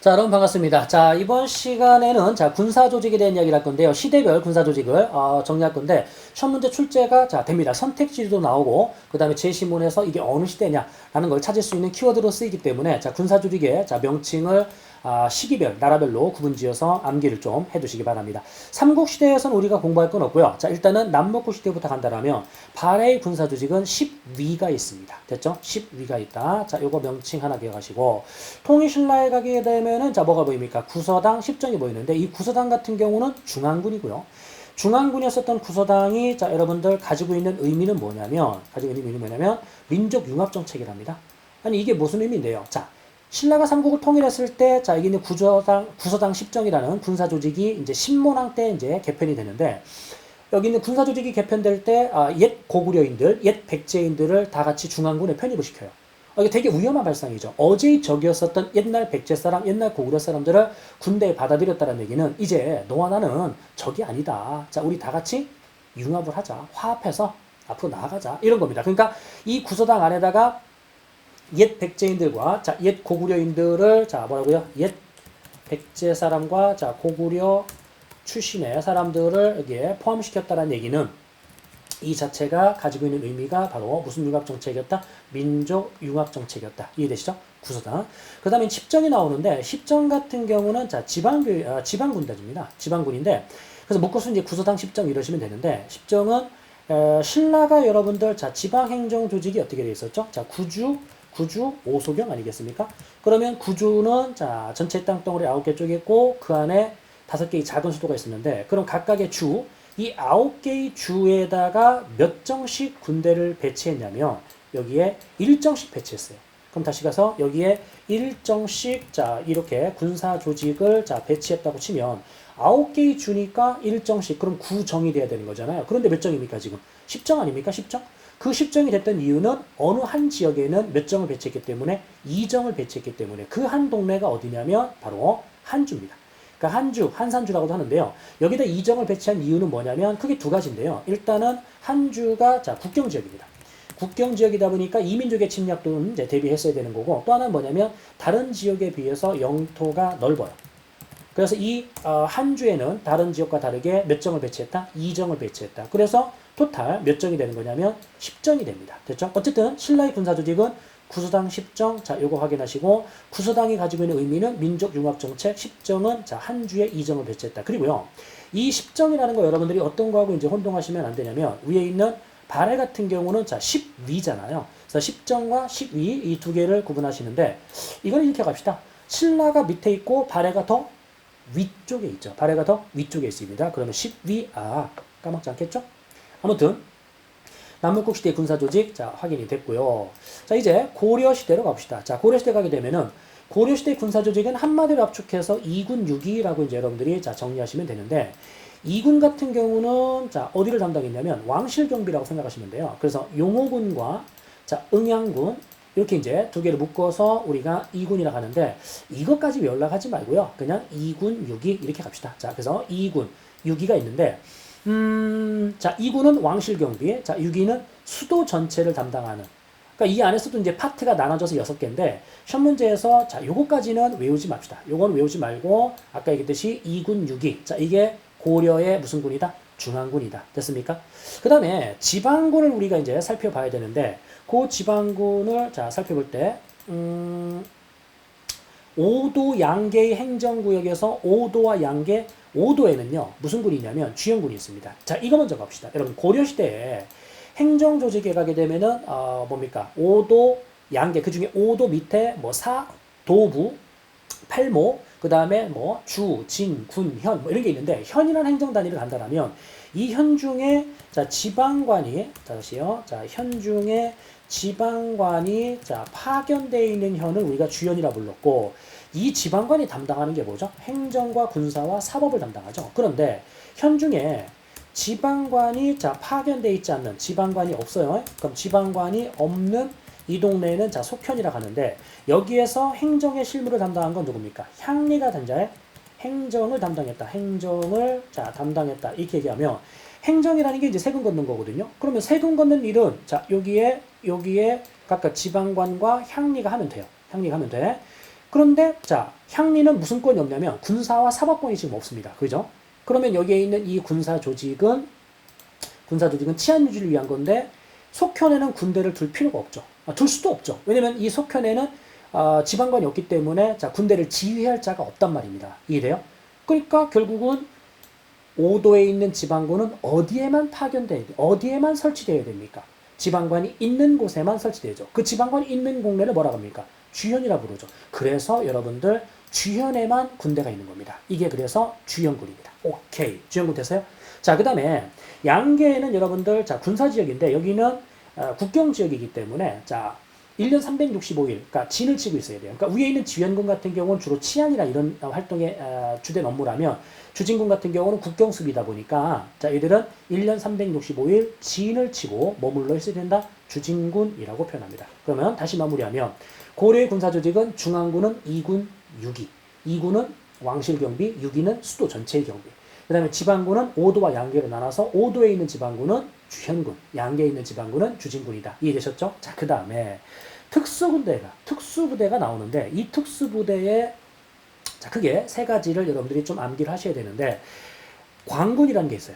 자, 여러분 반갑습니다. 자, 이번 시간에는 군사 조직에 대한 이야기를 할 건데요. 시대별 군사 조직을 정리할 건데 시험 문제 출제가 됩니다. 선택지도 나오고 그다음에 제시문에서 이게 어느 시대냐라는 걸 찾을 수 있는 키워드로 쓰이기 때문에 군사 조직의 명칭을 시기별, 나라별로 구분지어서 암기를 좀 해두시기 바랍니다. 삼국시대에서는 우리가 공부할 건 없고요. 자, 일단은 남북구 시대부터 간다라면 발해의 군사 조직은 10위가 있습니다. 됐죠? 10위가 있다. 자, 요거 명칭 하나 기억하시고 통일신라에 가게 되면은 뭐가 보입니까? 구서당 10정이 보이는데 이 구서당 같은 경우는 중앙군이고요. 중앙군이었었던 구서당이 여러분들 가지고 있는 의미는 뭐냐면 민족융합정책이랍니다. 아니 이게 무슨 의미인데요? 자, 신라가 삼국을 통일했을 때, 여기 있는 구서당 10정이라는 군사조직이 이제 신문왕 때 이제 개편이 되는데, 여기 있는 군사조직이 개편될 때, 옛 고구려인들, 옛 백제인들을 다 같이 중앙군에 편입을 시켜요. 이게 되게 위험한 발상이죠. 어제의 적이었었던 옛날 백제 사람, 옛날 고구려 사람들을 군대에 받아들였다는 얘기는 이제 너와 나는 적이 아니다. 자, 우리 다 같이 융합을 하자. 화합해서 앞으로 나아가자. 이런 겁니다. 그러니까 이 구서당 안에다가 옛 백제인들과 옛 고구려인들을 옛 백제 사람과 고구려 출신의 사람들을 여기에 포함시켰다는 얘기는 이 자체가 가지고 있는 의미가 바로 무슨 융합정책이었다? 민족융합정책이었다. 이해되시죠? 구서당. 그 다음에 10정이 나오는데 10정 같은 경우는 지방군단입니다. 지방군인데 그래서 묶어서 이제 구서당 10정 이러시면 되는데 10정은 신라가 여러분들 지방행정조직이 어떻게 되어 있었죠? 구주, 오소경 아니겠습니까? 그러면 구주는 전체 땅덩어리 9개 쪼갰고 그 안에 5개의 작은 수도가 있었는데 그럼 각각의 주, 이 9개의 주에다가 몇 정씩 군대를 배치했냐면 여기에 1정씩 배치했어요. 그럼 다시 가서 여기에 1정씩 이렇게 군사 조직을 배치했다고 치면 9개의 주니까 1정씩 그럼 9정이 돼야 되는 거잖아요. 그런데 몇 정입니까 지금? 10정 아닙니까? 10정? 그 10정이 됐던 이유는 어느 한 지역에는 몇 정을 배치했기 때문에 2정을 배치했기 때문에 그 한 동네가 어디냐면 바로 한주입니다. 그러니까 한주, 한산주라고도 하는데요. 여기다 2정을 배치한 이유는 뭐냐면 크게 두 가지인데요. 일단은 한주가 국경지역입니다. 국경지역이다 보니까 이민족의 침략도 이제 대비했어야 되는 거고 또 하나는 뭐냐면 다른 지역에 비해서 영토가 넓어요. 그래서 이 한주에는 다른 지역과 다르게 몇 정을 배치했다? 2정을 배치했다. 그래서 토탈 몇 정이 되는 거냐면 10정이 됩니다. 됐죠? 어쨌든 신라의 군사조직은 구서당 10정, 요거 확인하시고 구서당이 가지고 있는 의미는 민족융합정책, 10정은 한주에 2정을 배치했다. 그리고요, 이 10정이라는 거 여러분들이 어떤 거하고 이제 혼동하시면 안 되냐면 위에 있는 발해 같은 경우는 10위잖아요. 그래서 10정과 10위 이 두 개를 구분하시는데 이건 이렇게 갑시다. 신라가 밑에 있고 발해가 더 위쪽에 있죠. 발해가 더 위쪽에 있습니다. 그러면 10위, 까먹지 않겠죠? 아무튼, 남북국 시대 군사조직, 확인이 됐고요. 이제 고려시대로 가봅시다. 고려시대 가게 되면은, 고려시대 군사조직은 한마디로 압축해서 2군 6위라고 이제 여러분들이 정리하시면 되는데, 2군 같은 경우는, 어디를 담당했냐면, 왕실경비라고 생각하시면 돼요. 그래서 용호군과, 응양군, 이렇게 이제 두 개를 묶어서 우리가 2군이라고 하는데, 이것까지 외우려고 하지 말고요. 그냥 2군 6위 이렇게 갑시다. 그래서 2군 6위가 있는데, 2군은 왕실경비, 6위는 수도 전체를 담당하는. 그러니까 이 안에서도 이제 파트가 나눠져서 6개인데, 시험 문제에서, 요거까지는 외우지 맙시다. 요거는 외우지 말고, 아까 얘기했듯이 2군 6위. 이게 고려의 무슨 군이다? 중앙군이다. 됐습니까? 그 다음에 지방군을 우리가 이제 살펴봐야 되는데, 그 지방군을 살펴볼 때, 5도 양계의 행정구역에서 5도와 양계, 5도에는요, 무슨 군이 있냐면 주영군이 있습니다. 이거 먼저 갑시다. 여러분, 고려시대에 행정조직에 가게 되면은, 뭡니까? 5도 양계, 그 중에 5도 밑에 도부, 팔모, 그 다음에 주, 진, 군, 현, 이런 게 있는데, 현이라는 행정단위를 간다라면, 이 현 중에, 지방관이, 다시요. 현 중에 지방관이, 파견되어 있는 현을 우리가 주현이라 불렀고, 이 지방관이 담당하는 게 뭐죠? 행정과 군사와 사법을 담당하죠. 그런데 현 중에 지방관이 파견되어 있지 않는 지방관이 없어요. 그럼 지방관이 없는 이 동네에는 속현이라고 하는데 여기에서 행정의 실무를 담당한 건 누굽니까? 향리가 행정을 담당했다. 행정을 담당했다. 이렇게 얘기하면 행정이라는 게 이제 세금 걷는 거거든요. 그러면 세금 걷는 일은 여기에 각각 지방관과 향리가 하면 돼요. 향리가 하면 돼. 그런데 자, 향리는 무슨 권이 없냐면 군사와 사법권이 지금 없습니다. 그죠? 그러면 여기에 있는 이 군사 조직은 치안 유지를 위한 건데 속현에는 군대를 둘 필요가 없죠. 둘 수도 없죠. 왜냐면 이 속현에는 지방관이 없기 때문에 자, 군대를 지휘할 자가 없단 말입니다. 이해돼요? 그러니까 결국은 오도에 있는 지방군은 어디에만 어디에만 설치되어야 됩니까? 지방관이 있는 곳에만 설치되죠. 그 지방관이 있는 공례를 뭐라고 합니까? 주현이라 부르죠. 그래서 여러분들 주현에만 군대가 있는 겁니다. 이게 그래서 주현군입니다. 오케이. 주현군 됐어요? 자, 그 다음에 양계에는 여러분들 자, 군사지역인데 여기는 국경지역이기 때문에 자, 1년 365일, 그러니까 진을 치고 있어야 돼요. 그러니까 위에 있는 지휘관군 같은 경우는 주로 치안이나 이런 활동의 주된 업무라면 주진군 같은 경우는 국경수비다 보니까 자, 얘들은 1년 365일 진을 치고 머물러 있어야 된다. 주진군이라고 표현합니다. 그러면 다시 마무리하면 고려의 군사조직은 중앙군은 2군 6위, 2군은 왕실경비, 6위는 수도 전체의 경비. 그 다음에 지방군은 오도와 양계로 나눠서 오도에 있는 지방군은 주현군, 양계에 있는 지방군은 주진군이다. 이해되셨죠? 자, 그 다음에 특수부대가 나오는데 이 특수부대에 자, 크게 세 가지를 여러분들이 좀 암기를 하셔야 되는데 광군이라는 게 있어요.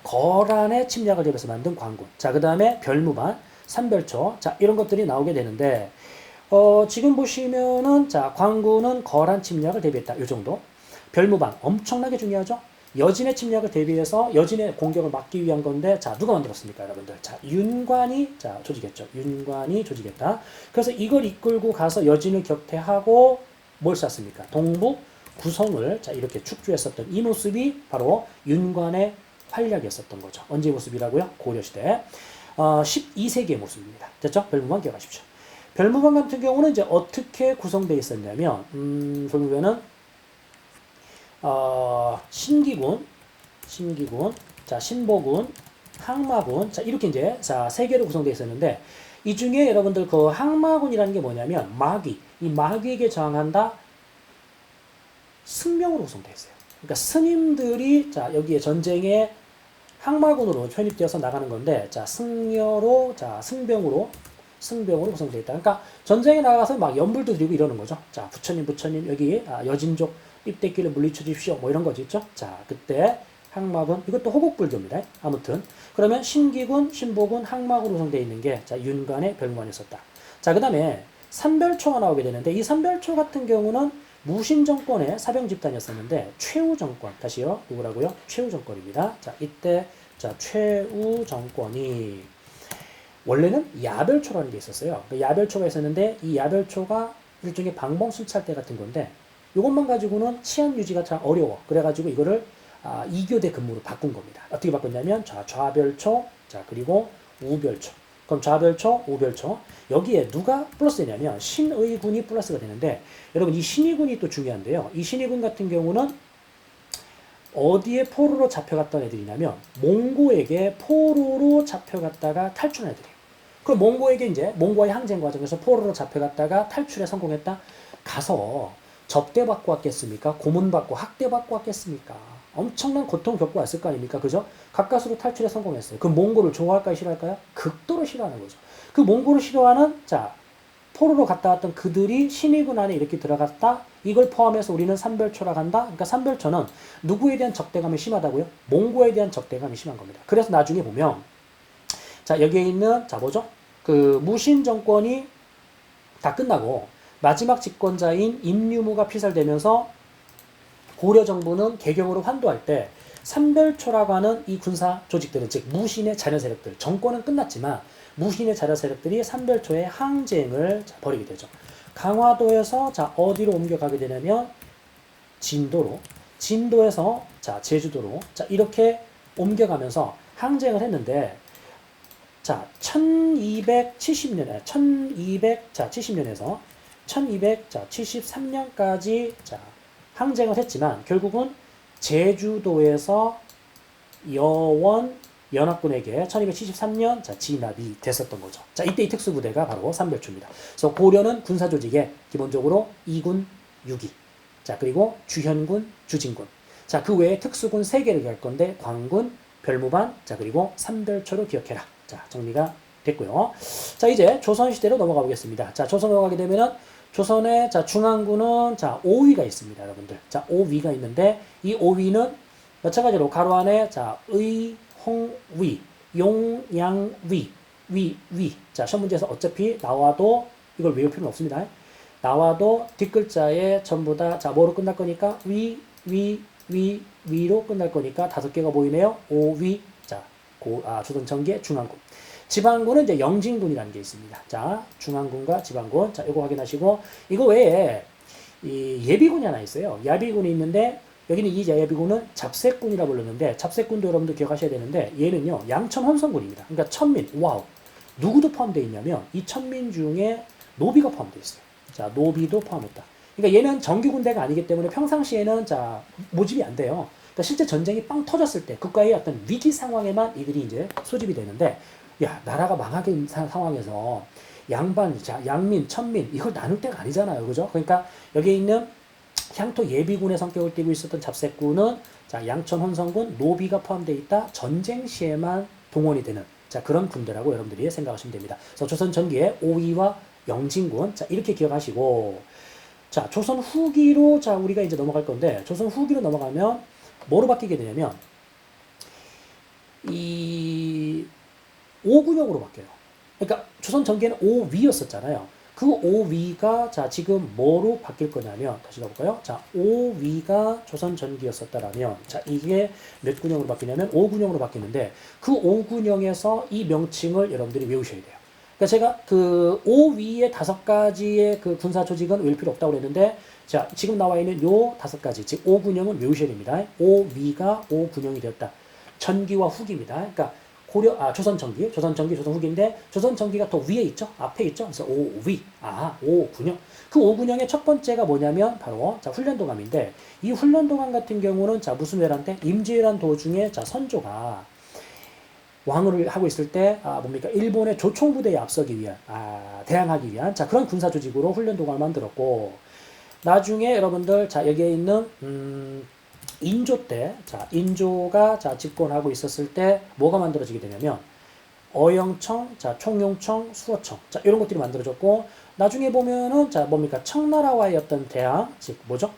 거란의 침략을 대비해서 만든 광군. 자, 그 다음에 별무반, 삼별초. 자, 이런 것들이 나오게 되는데 지금 보시면은 자, 광군은 거란 침략을 대비했다. 이 정도. 별무반 엄청나게 중요하죠. 여진의 침략을 대비해서 여진의 공격을 막기 위한 건데 자, 누가 만들었습니까, 여러분들? 자, 윤관이 자, 조직했죠. 윤관이 조직했다. 그래서 이걸 이끌고 가서 여진을 격퇴하고 뭘 쐈습니까? 동북 구성을 자, 이렇게 축주했었던 이 모습이 바로 윤관의 활약이었었던 거죠. 언제 모습이라고요? 고려시대 12세기의 모습입니다. 됐죠? 별무반 기억하십시오. 별무반 같은 경우는 이제 어떻게 구성되어 있었냐면 보면은 신기군, 자, 신보군, 항마군, 자, 이렇게 이제, 자, 세 개로 구성되어 있었는데, 이 중에 여러분들 그 항마군이라는 게 뭐냐면, 이 마귀에게 저항한다, 승병으로 구성되어 있어요. 그러니까 스님들이, 자, 여기에 전쟁에 항마군으로 편입되어서 나가는 건데, 자, 승려로, 자, 승병으로 구성되어 있다. 그러니까 전쟁에 나가서 막 연불도 드리고 이러는 거죠. 자, 부처님, 여기, 여진족, 입대길을 물리쳐 주십시오. 뭐 이런 거지 있죠. 자, 그때 항마군, 이것도 호국불교입니다. 아무튼 그러면 신기군, 신보군, 항마군 구성되어 있는 게 자, 윤관의 별무관이었었다. 자, 그 다음에 삼별초가 나오게 되는데 이 삼별초 같은 경우는 무신 정권의 사병 집단이었었는데 최우 정권, 다시요, 누구라고요? 최우 정권입니다. 자, 이때 자, 최우 정권이 원래는 야별초라는 게 있었어요. 야별초가 있었는데 이 야별초가 일종의 방범순찰대 같은 건데 이것만 가지고는 치안 유지가 참 어려워. 그래가지고 이거를 2교대 근무로 바꾼 겁니다. 어떻게 바꿨냐면 좌별초, 자, 그리고 우별초. 그럼 좌별초, 우별초. 여기에 누가 플러스 되냐면 신의군이 플러스가 되는데 여러분 이 신의군이 또 중요한데요. 이 신의군 같은 경우는 어디에 포로로 잡혀갔던 애들이냐면 몽고에게 포로로 잡혀갔다가 탈출한 애들이에요. 그럼 몽고와의 항쟁 과정에서 포로로 잡혀갔다가 탈출에 성공했다. 가서 접대받고 왔겠습니까? 고문받고 학대받고 왔겠습니까? 엄청난 고통 겪고 왔을 거 아닙니까? 그죠? 가까스로 탈출에 성공했어요. 그 몽고를 좋아할까요? 싫어할까요? 극도로 싫어하는 거죠. 그 몽고를 싫어하는 자, 포로로 갔다 왔던 그들이 신의군 안에 이렇게 들어갔다. 이걸 포함해서 우리는 삼별초라고 한다. 그러니까 삼별초는 누구에 대한 적대감이 심하다고요? 몽고에 대한 적대감이 심한 겁니다. 그래서 나중에 보면 자, 여기에 있는 자, 뭐죠? 그 무신 정권이 다 끝나고 마지막 집권자인 임유무가 피살되면서 고려 정부는 개경으로 환도할 때 삼별초라고 하는 이 군사 조직들은 즉 무신의 자녀 세력들, 정권은 끝났지만 무신의 자녀 세력들이 삼별초의 항쟁을 벌이게 되죠. 강화도에서 자, 어디로 옮겨가게 되냐면 진도에서 자, 제주도로 자, 이렇게 옮겨가면서 항쟁을 했는데 자, 1270년에 1270년에서 1273년까지 자, 항쟁을 했지만 결국은 제주도에서 여원 연합군에게 1273년 자, 진압이 됐었던 거죠. 자, 이때 이 특수부대가 바로 삼별초입니다. 그래서 고려는 군사조직에 기본적으로 2군 6위, 자, 그리고 주현군, 주진군, 자, 그 외에 특수군 3개를 갈 건데 광군, 별무반, 자, 그리고 삼별초로 기억해라. 자, 정리가 됐고요. 자, 이제 조선시대로 넘어가 보겠습니다. 자, 조선 넘어가게 되면은 조선의 자, 중앙군은 자, 5위가 있습니다, 여러분들. 자, 5위가 있는데 이 5위는 마찬가지로 가로 안에 자, 의, 홍, 위, 용, 양, 위, 위. 자, 시험 문제에서 어차피 나와도 이걸 외울 필요는 없습니다. 나와도 뒷글자에 전부 다 자, 뭐로 끝날 거니까 위로 끝날 거니까 5개가 보이네요. 5위. 자, 조선 전기의 중앙군. 지방군은 이제 영진군이라는 게 있습니다. 자, 중앙군과 지방군. 자, 이거 확인하시고, 이거 외에 이 예비군이 하나 있어요. 야비군이 있는데, 여기는 이 예비군은 잡색군이라 불렀는데, 잡색군도 여러분들 기억하셔야 되는데, 얘는요, 양천 혼성군입니다. 그러니까 천민, 와우. 누구도 포함되어 있냐면, 이 천민 중에 노비가 포함되어 있어요. 자, 노비도 포함했다. 그러니까 얘는 정규군대가 아니기 때문에 평상시에는 자, 모집이 안 돼요. 그러니까 실제 전쟁이 빵 터졌을 때, 국가의 어떤 위기 상황에만 이들이 이제 소집이 되는데, 야, 나라가 망하게 상황에서 양반, 자, 양민, 천민 이걸 나눌 때가 아니잖아요. 그죠? 그러니까 여기에 있는 향토 예비군의 성격을 띠고 있었던 잡색군은 자, 양천 혼성군 노비가 포함되어 있다. 전쟁 시에만 동원이 되는 자, 그런 군대라고 여러분들이 생각하시면 됩니다. 그래서 조선 전기의 5위와 영진군 자, 이렇게 기억하시고 자, 조선 후기로 자, 우리가 이제 넘어갈 건데 조선 후기로 넘어가면 뭐로 바뀌게 되냐면 이 5군형으로 바뀌어요. 그러니까 조선 전기에는 5위였었잖아요. 그 5위가 자 지금 뭐로 바뀔 거냐면 다시 가볼까요? 자 5위가 조선 전기였었다라면 자 이게 몇 군형으로 바뀌냐면 5군형으로 바뀌는데 그 5군형에서 이 명칭을 여러분들이 외우셔야 돼요. 그러니까 제가 그 5위의 5가지의 그 군사 조직은 외울 필요 없다고 그랬는데 자 지금 나와 있는 요 5가지 즉 5군형은 외우셔야 됩니다. 5위가 5군형이 되었다. 전기와 후기입니다. 그러니까 조선 전기, 조선 후기인데, 조선 전기가 더 위에 있죠? 앞에 있죠? 그래서 5위. 5군형. 그 5군형의 첫 번째가 뭐냐면, 바로, 자, 훈련도감인데, 이 훈련도감 같은 경우는, 자, 무슨 외란때? 임진왜란 도중에, 자, 선조가 왕을 하고 있을 때, 뭡니까? 일본의 조총부대에 앞서기 위한, 대항하기 위한, 자, 그런 군사조직으로 훈련도감을 만들었고, 나중에 여러분들, 자, 여기에 있는, 인조 때, 자, 인조가 자, 집권하고 있었을 때 뭐가 만들어지게 되냐면 어영청, 자, 총용청, 수어청, 자, 이런 것들이 만들어졌고 나중에 보면은 자, 뭡니까? 청나라와의 어떤 대항, 즉 뭐죠?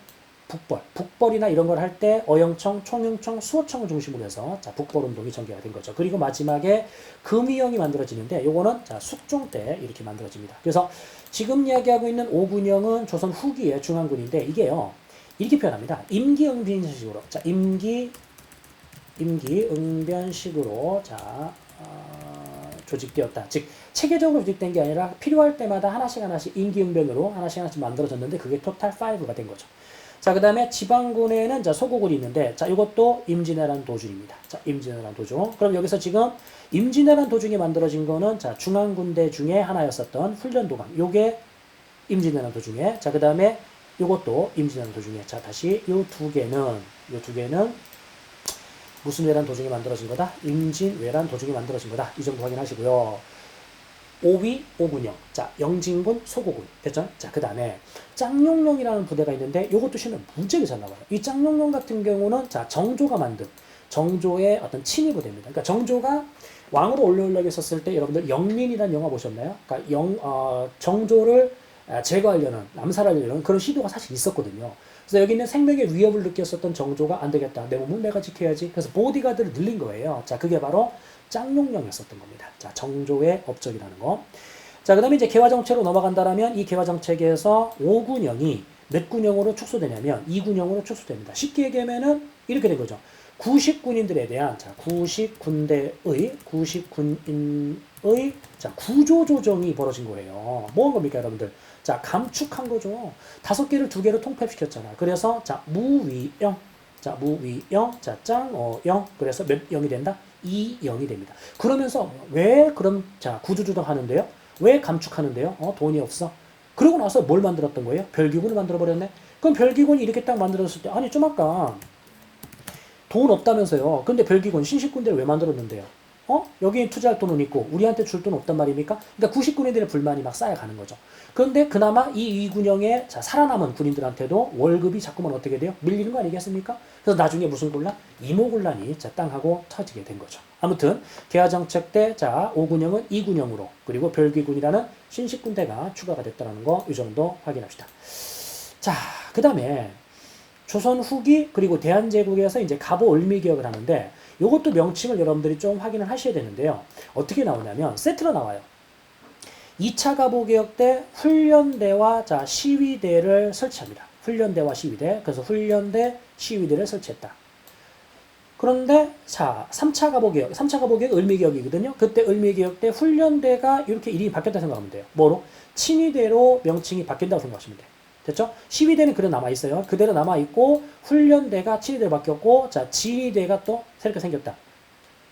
북벌이나 이런 걸 할 때 어영청, 총용청, 수어청을 중심으로 해서 자, 북벌 운동이 전개가 된 거죠. 그리고 마지막에 금위형이 만들어지는데 요거는 자, 숙종 때 이렇게 만들어집니다. 그래서 지금 이야기하고 있는 5군형은 조선 후기의 중앙군인데 이게요. 이렇게 표현합니다. 임기응변식으로. 자, 임기응변식으로 자, 조직되었다. 즉, 체계적으로 조직된 게 아니라 필요할 때마다 하나씩 임기응변으로 하나씩 만들어졌는데 그게 토탈 5가 된 거죠. 자, 그 다음에 지방군에는 자, 소고군이 있는데 자, 이것도 임진왜란 도중입니다. 자, 임진왜란 도중. 그럼 여기서 지금 임진왜란 도중에 만들어진 거는 자, 중앙군대 중에 하나였었던 훈련도감. 요게 임진왜란 도중에. 자, 그 다음에 이것도 임진왜란 도중에. 자, 다시 요 두 개는 무슨 외란 도중에 만들어진 거다? 임진왜란 도중에 만들어진 거다. 이 정도 확인하시고요. 5위 5군형. 자, 영진군, 소고군. 됐죠? 자, 그 다음에 짱룡룡이라는 부대가 있는데 이것도 시험에 문제가 잘 나와요. 이 짱룡룡 같은 경우는 자, 정조가 만든 정조의 어떤 친위 부대입니다. 그러니까 정조가 왕으로 올려오려고 했었을 때 여러분들 영민이라는 영화 보셨나요? 그러니까 정조를 제거하려는, 남살하려는 그런 시도가 사실 있었거든요. 그래서 여기 있는 생명의 위협을 느꼈었던 정조가 안 되겠다. 내 몸은 내가 지켜야지. 그래서 보디가드를 늘린 거예요. 자, 그게 바로 짱룡령이었었던 겁니다. 자, 정조의 업적이라는 거. 자, 그 다음에 이제 개화정책으로 넘어간다라면 이 개화정책에서 5군형이 몇 군형으로 축소되냐면 2군형으로 축소됩니다. 쉽게 얘기하면은 이렇게 된 거죠. 90군인들에 대한, 자, 90군대의 자, 구조조정이 벌어진 거예요. 뭐 한 겁니까, 여러분들? 자, 감축한 거죠. 5개를 2개로 통폐합시켰잖아. 그래서, 자, 무위영. 자, 무위영. 자, 짱어영. 그래서 몇 영이 된다? 2영이 됩니다. 그러면서, 왜 그럼, 자, 구조조정 하는데요? 왜 감축하는데요? 돈이 없어. 그러고 나서 뭘 만들었던 거예요? 별기군을 만들어버렸네? 그럼 별기군이 이렇게 딱 만들었을 때, 아니, 좀 아까, 돈 없다면서요. 근데 별기군, 신식군대를 왜 만들었는데요? 여기에 투자할 돈은 있고 우리한테 줄 돈은 없단 말입니까? 그러니까 90군인들의 불만이 막 쌓여가는 거죠. 그런데 그나마 이 이군영에 살아남은 군인들한테도 월급이 자꾸만 어떻게 돼요? 밀리는 거 아니겠습니까? 그래서 나중에 무슨 곤란? 이모곤란이 땅하고 터지게 된 거죠. 아무튼 개화정책 때 5군영은 2군영으로 그리고 별귀군이라는 신식군대가 추가가 됐다는 거 이 정도 확인합시다. 자, 그 다음에 조선 후기 그리고 대한제국에서 이제 갑오 을미개혁을 하는데 이것도 명칭을 여러분들이 좀 확인을 하셔야 되는데요. 어떻게 나오냐면 세트로 나와요. 2차 갑오개혁 때 훈련대와 시위대를 설치합니다. 훈련대와 시위대. 그래서 훈련대, 시위대를 설치했다. 그런데 3차 갑오개혁, 3차 갑오개혁 을미개혁이거든요. 그때 을미개혁 때 훈련대가 이렇게 이름이 바뀌었다 생각하면 돼요. 뭐로? 친위대로 명칭이 바뀐다고 생각하시면 돼요. 됐죠? 시위대는 그대로 남아있어요. 그대로 남아있고 훈련대가 친위대로 바뀌었고 진위대가 또 새롭게 생겼다.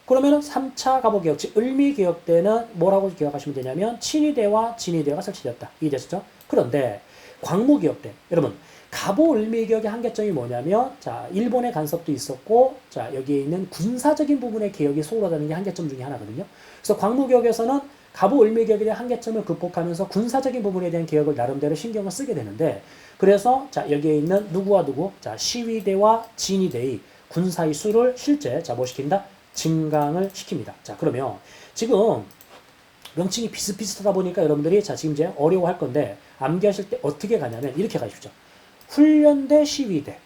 그러면은 3차 갑오개혁, 즉 을미개혁 때는 뭐라고 기억하시면 되냐면 친위대와 진위대가 설치되었다. 이해되시죠? 그런데 광무개혁 때 여러분 갑오 을미개혁의 한계점이 뭐냐면 일본의 간섭도 있었고 여기에 있는 군사적인 부분의 개혁이 소홀하다는 게 한계점 중에 하나거든요. 그래서 광무개혁에서는 갑오 을미개혁에 대한 한계점을 극복하면서 군사적인 부분에 대한 개혁을 나름대로 신경을 쓰게 되는데 그래서 여기에 있는 누구와 누구 시위대와 진위대의 군사의 수를 실제 뭐 시킨다? 증강을 시킵니다. 그러면 지금 명칭이 비슷비슷하다 보니까 여러분들이 지금 이제 어려워할 건데 암기하실 때 어떻게 가냐면 이렇게 가십시오. 훈련대 시위대,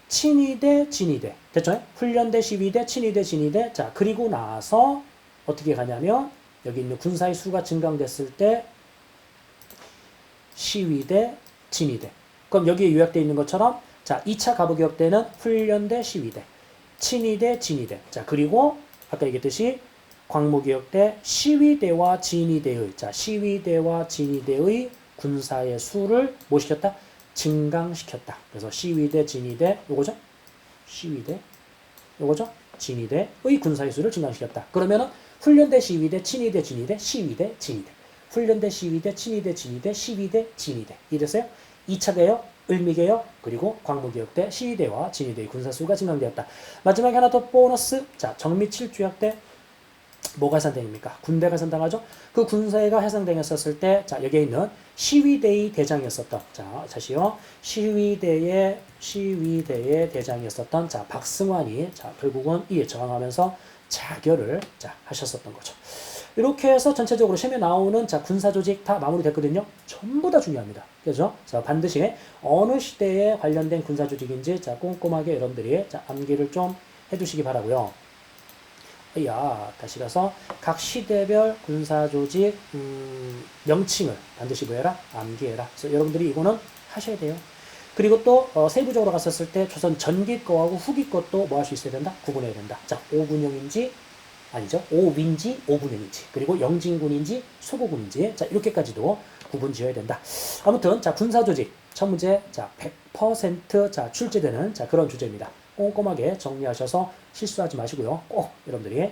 친위대, 진위대. 됐죠? 훈련대 시위대, 친위대, 진위대. 그리고 나서 어떻게 가냐면 여기 있는 군사의 수가 증강됐을 때 시위대, 진위대. 그럼 여기에 요약되어 있는 것처럼 2차 갑오개혁 때는 훈련대, 시위대, 친위대, 진위대. 그리고 아까 얘기했듯이 광무개혁 때 시위대와 진위대의 시위대와 진위대의 군사의 수를 뭐 시켰다? 증강시켰다. 그래서 시위대, 진위대 요거죠? 시위대 요거죠? 진위대의 군사의 수를 증강시켰다. 그러면은 훈련대, 시위대, 친위대, 진위대, 시위대, 진위대. 훈련대, 시위대, 친위대, 진위대, 시위대, 진위대. 이랬어요? 2차 개혁, 을미개혁, 그리고 광무개혁 때 시위대와 진위대의 군사수가 증강되었다. 마지막에 하나 더 보너스. 정미 7주약 때 뭐가 해산됩니까? 군대가 해산당하죠? 그 군사가 해산당했었을 때, 여기에 있는 시위대의 대장이었었던, 다시요. 시위대의 대장이었었던, 박승환이, 결국은 이에 저항하면서 자결을, 하셨었던 거죠. 이렇게 해서 전체적으로 시험에 나오는 군사 조직 다 마무리됐거든요. 전부 다 중요합니다. 그죠? 반드시 어느 시대에 관련된 군사 조직인지 꼼꼼하게 여러분들이 암기를 좀 해두시기 바라고요. 다시 가서 각 시대별 군사 조직 명칭을 반드시 뭐해라? 암기해라. 그래서 여러분들이 이거는 하셔야 돼요. 그리고 또 세부적으로 갔었을 때 조선 전기 거하고 후기 것도 뭐 할 수 있어야 된다? 구분해야 된다. 5군영인지 아니죠. 5위인지 5군영인지 그리고 영진군인지 소고군인지 이렇게까지도 구분 지어야 된다. 아무튼 군사 조직 첫 문제 100% 출제되는 그런 주제입니다. 꼼꼼하게 정리하셔서 실수하지 마시고요. 꼭 여러분들이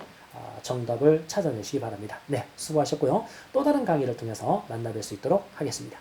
정답을 찾아내시기 바랍니다. 네, 수고하셨고요. 또 다른 강의를 통해서 만나뵐 수 있도록 하겠습니다.